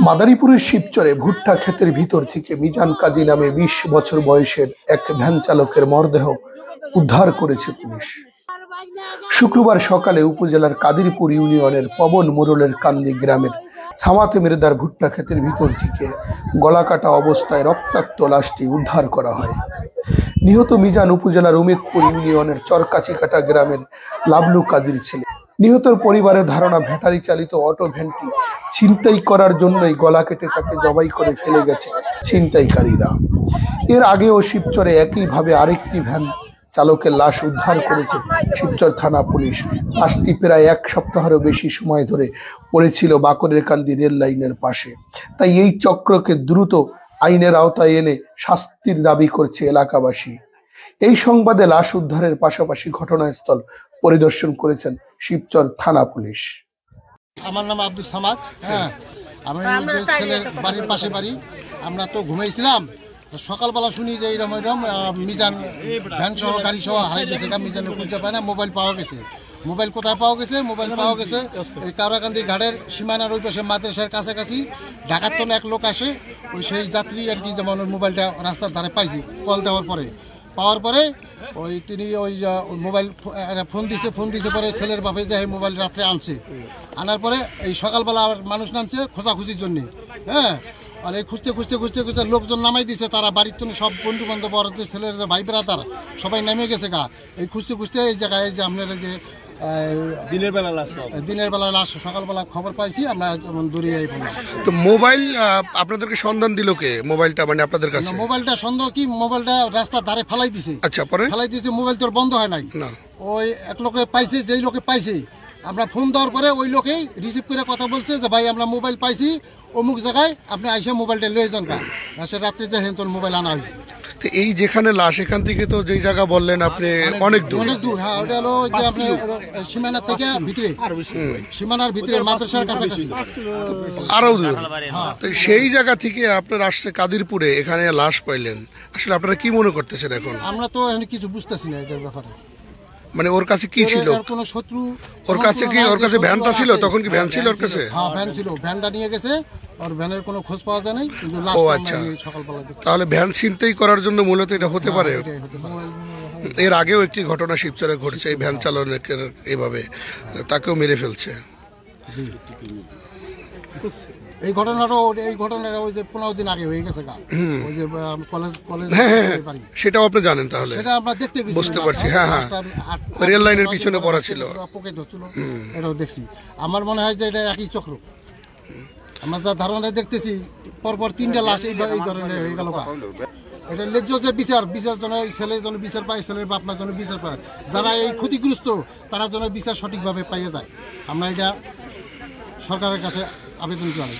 মাদারীপুরের শিবচরে ভুট্টা ক্ষেতের ভিতর থেকে মিজান কাজী নামে ২০ বছর বয়সের এক ভ্যান চালকের মরদেহ উদ্ধার করেছে পুলিশ। শুক্রবার সকালে উপজেলার কাদিরপুর ইউনিয়নের পবন মোড়লের কান্দি গ্রামের সামাতে মির্দার ভুট্টা ক্ষেতের ভিতর থেকে গলাকাটা অবস্থায় রক্তাক্ত লাশটি উদ্ধার করা হয়। নিহত মিজান উপজেলার উমেদপুর ইউনিয়নের চরকাচিকাটা গ্রামের লাবলু কাজীর ছেলে। নিহতের পরিবারের ধারণা ব্যাটারি চালিত অটো ভ্যানটি ছিনতাই করার জন্যই গলা কেটে তাকে জবাই করে ফেলে গেছে ছিনতাইকারীরা। এর আগেও শিবচরে একইভাবে আরেকটি ভ্যান চালকের লাশ উদ্ধার করেছে শিবচর থানা পুলিশ। লাশটি প্রায় এক সপ্তাহেরও বেশি সময় ধরে পড়েছিল বাকরের কান্দি রেল লাইনের পাশে। তাই এই চক্রকে দ্রুত আইনের আওতায় এনে শাস্তির দাবি করছে এলাকাবাসী। এই সংবাদে লাশ উদ্ধারের পাশাপাশি ঘটনাস্থল পরিদর্শন করেছেন শিবচর থানা পুলিশ। আমার নাম আব্দুল সামাদ। হ্যাঁ, আমি ছেলের বাড়ির পাশে বাড়ি। আমরা তো ঘুমাইছিলাম, সকালবেলা শুনি যে এরকম মিজান ভ্যান সহ গাড়ি সহ হারিয়ে গেছে। মিজানের খুঁজে পায় না। মোবাইল পাওয়া গেছে। মোবাইল কোথায় পাওয়া গেছে? মোবাইল পাওয়া গেছে এই কাওড়াকান্দি ঘাটের সীমানার ওই পাশে মাদ্রাসার কাছাকাছি। ঢাকার তো এক লোক আসে, ওই সেই যাত্রী আর কি, যেমন মোবাইলটা রাস্তার ধারে পাইছি কল দেওয়ার পরে। পাওয়ার পরে ওই তিনি ওই মোবাইল ফোন দিছে পরে ছেলের বাপে যে মোবাইল রাত্রে আনছে। আনার পরে এই সকালবেলা আবার মানুষ নামছে খোঁজাখুঁজির জন্যে। হ্যাঁ, আর এই খুঁজতে লোকজন নামাই দিছে। তারা বাড়ির জন্য সব বন্ধু বান্ধব আর যে ছেলের যে ভাই ব্রাদার সবাই নেমে গেছে গা। এই খুঁজতে এই জায়গায় যে আপনারা যে দিনের বেলা লাশ সকালবেলা খবর পাইছি আমরা, যেমন দৌড়িয়ে পড়লাম। তো মোবাইল আপনাদেরকে সন্ধান দিল কে? মোবাইলটা মানে আপনাদের কাছে? মোবাইলটা সন্দেহ কি, মোবাইলটা রাস্তার ধারে ফেলাই দিছে। আচ্ছা, পরে ফেলাই দিয়েছে। মোবাইল তোর বন্ধ হয় নাই। না, ওই এক লোকে পাইছে, যেই লোকে পাইছে আমরা ফোন দেওয়ার পরে ওই লোকেই রিসিভ করে কথা বলছে যে ভাই আমরা মোবাইল পাইছি অমুক জায়গায়, আপনি আইসে মোবাইলটা লয়ে যান। কা সে রাত্রে যে তোর মোবাইল আনা হয়েছে। তো এই যেখানে লাশ, এখান থেকে তো যেই জায়গা বললেন আপনি অনেক দূর। হ্যাঁ, ওটা হলো যে আপনি সীমানা থেকে ভিতরে, সীমানার ভিতরে মাদ্রাসার কাছাকাছি আরো দূর। তো সেই জায়গা থেকে আপনারা আসছে কাদিরপুরে, এখানে লাশ পাইলেন। আসলে আপনারা কি মনে করতেছেন এখন? আমরা তো এখানে কিছু বুঝতেছি না এটার ব্যাপারে। মানে ওর কাছে কি ছিল? কোনো শত্রু ওর কাছে কি? ওর কাছে ভ্যানটা ছিল? তখন কি ভ্যান ছিল ওর কাছে? হ্যাঁ, ভ্যান ছিল। ভ্যানটা নিয়ে গেছে। ওর ভ্যানের কোনো খোঁজ পাওয়া যায় নাই, কিন্তু লাশ সকালবেলা। তাহলে ভ্যান ছিনতাই করার জন্য মূলত এটা হতে পারে। এর আগেও একটি ঘটনা শিবচরে ঘটেছে, এই ভ্যান চালকের এইভাবে তাকেও মেরে ফেলছে। এই ঘটনাটা ওই যে 15 দিন আগে হয়ে গেছে। ওই যে কলেজ সেটাও আপনি জানেন? তাহলে সেটা আমরা দেখতে গেছি, বুঝতে পারছি। হ্যাঁ, রেল লাইনের পিছনে পড়া ছিল, পোকে ধরছিল, এটাও দেখছি। আমার মনে হয় যে এটা একই চক্র। আমরা যা ধারণা দেখতেছি, পরপর 3টা লাশ এই ধরনের হয়ে গেল। এটা ন্যায্য যে বিচার যেন ছেলের জন্য বিচার পায়, ছেলের বাপ মার জন্য বিচার পায়, যারা এই ক্ষতিগ্রস্ত তারা যেন বিচার সঠিকভাবে পাইয়ে যায়। আমরা এটা সরকারের কাছে আবেদন করি।